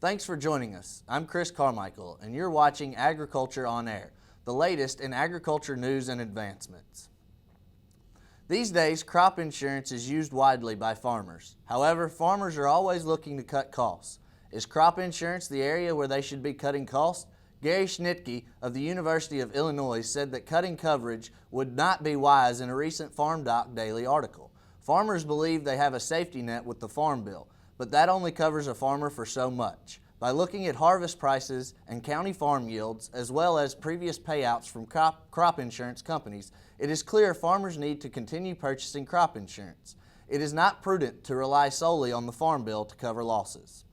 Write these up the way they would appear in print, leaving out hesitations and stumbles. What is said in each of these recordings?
Thanks for joining us. I'm Chris Carmichael, and you're watching Agriculture on Air, the latest in agriculture news and advancements. These days, crop insurance is used widely by farmers. However, farmers are always looking to cut costs. Is crop insurance the area where they should be cutting costs? Gary Schnitke of the University of Illinois said that cutting coverage would not be wise in a recent Farm Doc Daily article. Farmers believe they have a safety net with the Farm Bill, but that only covers a farmer for so much. By looking at harvest prices and county farm yields, as well as previous payouts from crop insurance companies, it is clear farmers need to continue purchasing crop insurance. It is not prudent to rely solely on the Farm Bill to cover losses.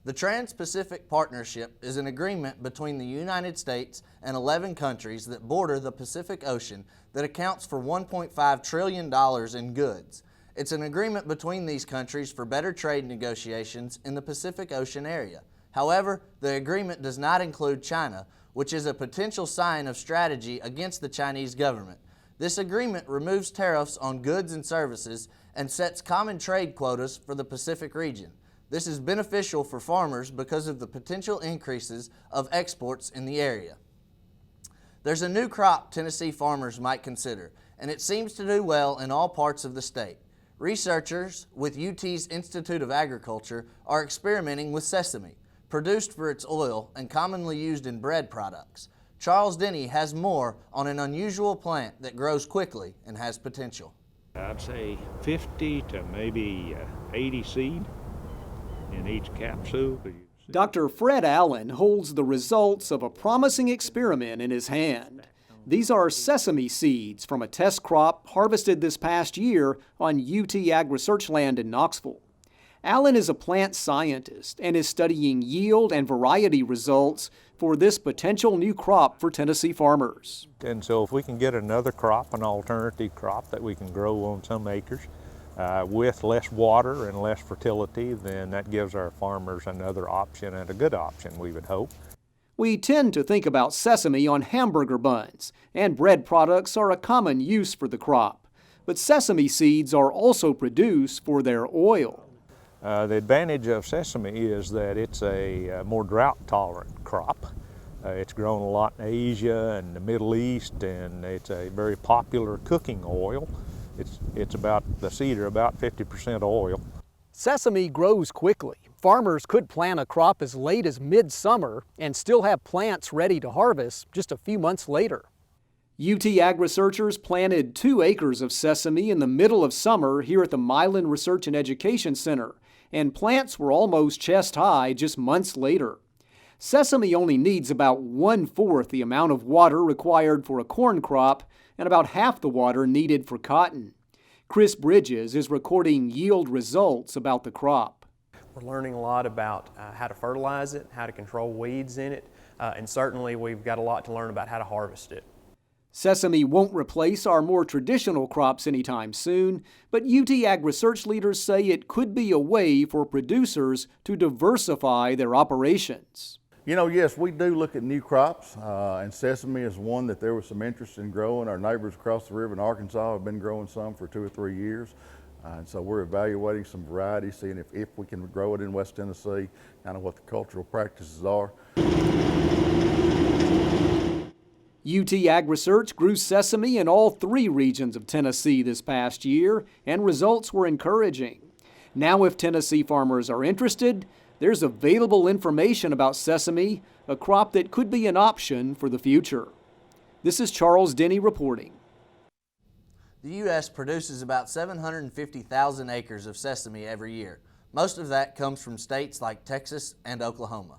The Trans-Pacific Partnership is an agreement between the United States and 11 countries that border the Pacific Ocean that accounts for $1.5 trillion in goods. It's an agreement between these countries for better trade negotiations in the Pacific Ocean area. However, the agreement does not include China, which is a potential sign of strategy against the Chinese government. This agreement removes tariffs on goods and services and sets common trade quotas for the Pacific region. This is beneficial for farmers because of the potential increases of exports in the area. There's a new crop Tennessee farmers might consider, and it seems to do well in all parts of the state. Researchers with UT's Institute of Agriculture are experimenting with sesame, produced for its oil and commonly used in bread products. Charles Denny has more on an unusual plant that grows quickly and has potential. I'd say 50 to maybe 80 seed in each capsule. Dr. Fred Allen holds the results of a promising experiment in his hand. These are sesame seeds from a test crop harvested this past year on UT AgRi land in Knoxville. Allen is a plant scientist and is studying yield and variety results for this potential new crop for Tennessee farmers. And so if we can get another crop, an alternative crop that we can grow on some acres with less water and less fertility, then that gives our farmers another option, and a good option, we would hope. We tend to think about sesame on hamburger buns, and bread products are a common use for the crop. But sesame seeds are also produced for their oil. The advantage of sesame is that it's a more drought-tolerant crop. It's grown a lot in Asia and the Middle East, and it's a very popular cooking oil. The seed are about 50% oil. Sesame grows quickly. Farmers could plant a crop as late as midsummer and still have plants ready to harvest just a few months later. UT Ag researchers planted 2 acres of sesame in the middle of summer here at the Milan Research and Education Center, and plants were almost chest high just months later. Sesame only needs about 1/4 the amount of water required for a corn crop and about half the water needed for cotton. Chris Bridges is recording yield results about the crop. We're learning a lot about how to fertilize it, how to control weeds in it, and certainly we've got a lot to learn about how to harvest it. Sesame won't replace our more traditional crops anytime soon, but UT Ag research leaders say it could be a way for producers to diversify their operations. You know, yes, we do look at new crops, and sesame is one that there was some interest in growing. Our neighbors across the river in Arkansas have been growing some for 2 or 3 years. And so we're evaluating some varieties, seeing if we can grow it in West Tennessee, kind of what the cultural practices are. UT Ag Research grew sesame in all 3 regions of Tennessee this past year, and results were encouraging. Now, if Tennessee farmers are interested, there's available information about sesame, a crop that could be an option for the future. This is Charles Denny reporting. The U.S. produces about 750,000 acres of sesame every year. Most of that comes from states like Texas and Oklahoma.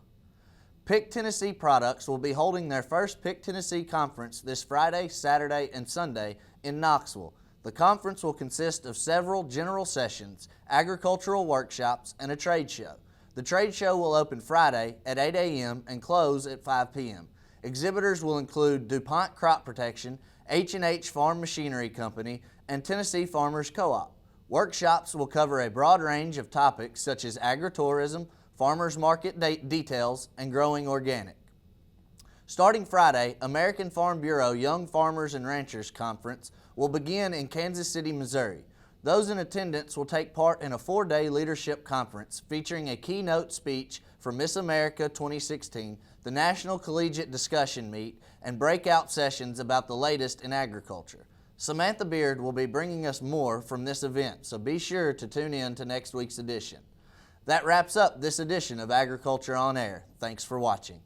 Pick Tennessee Products will be holding their first Pick Tennessee conference this Friday, Saturday, and Sunday in Knoxville. The conference will consist of several general sessions, agricultural workshops, and a trade show. The trade show will open Friday at 8 a.m. and close at 5 p.m. Exhibitors will include DuPont Crop Protection, H&H Farm Machinery Company, and Tennessee Farmers Co-op. Workshops will cover a broad range of topics such as agritourism, farmers market details, and growing organic. Starting Friday, American Farm Bureau Young Farmers and Ranchers Conference will begin in Kansas City, Missouri. Those in attendance will take part in a 4-day leadership conference featuring a keynote speech from Miss America 2016, the National Collegiate Discussion Meet, and breakout sessions about the latest in agriculture. Samantha Beard will be bringing us more from this event, so be sure to tune in to next week's edition. That wraps up this edition of Agriculture on Air. Thanks for watching.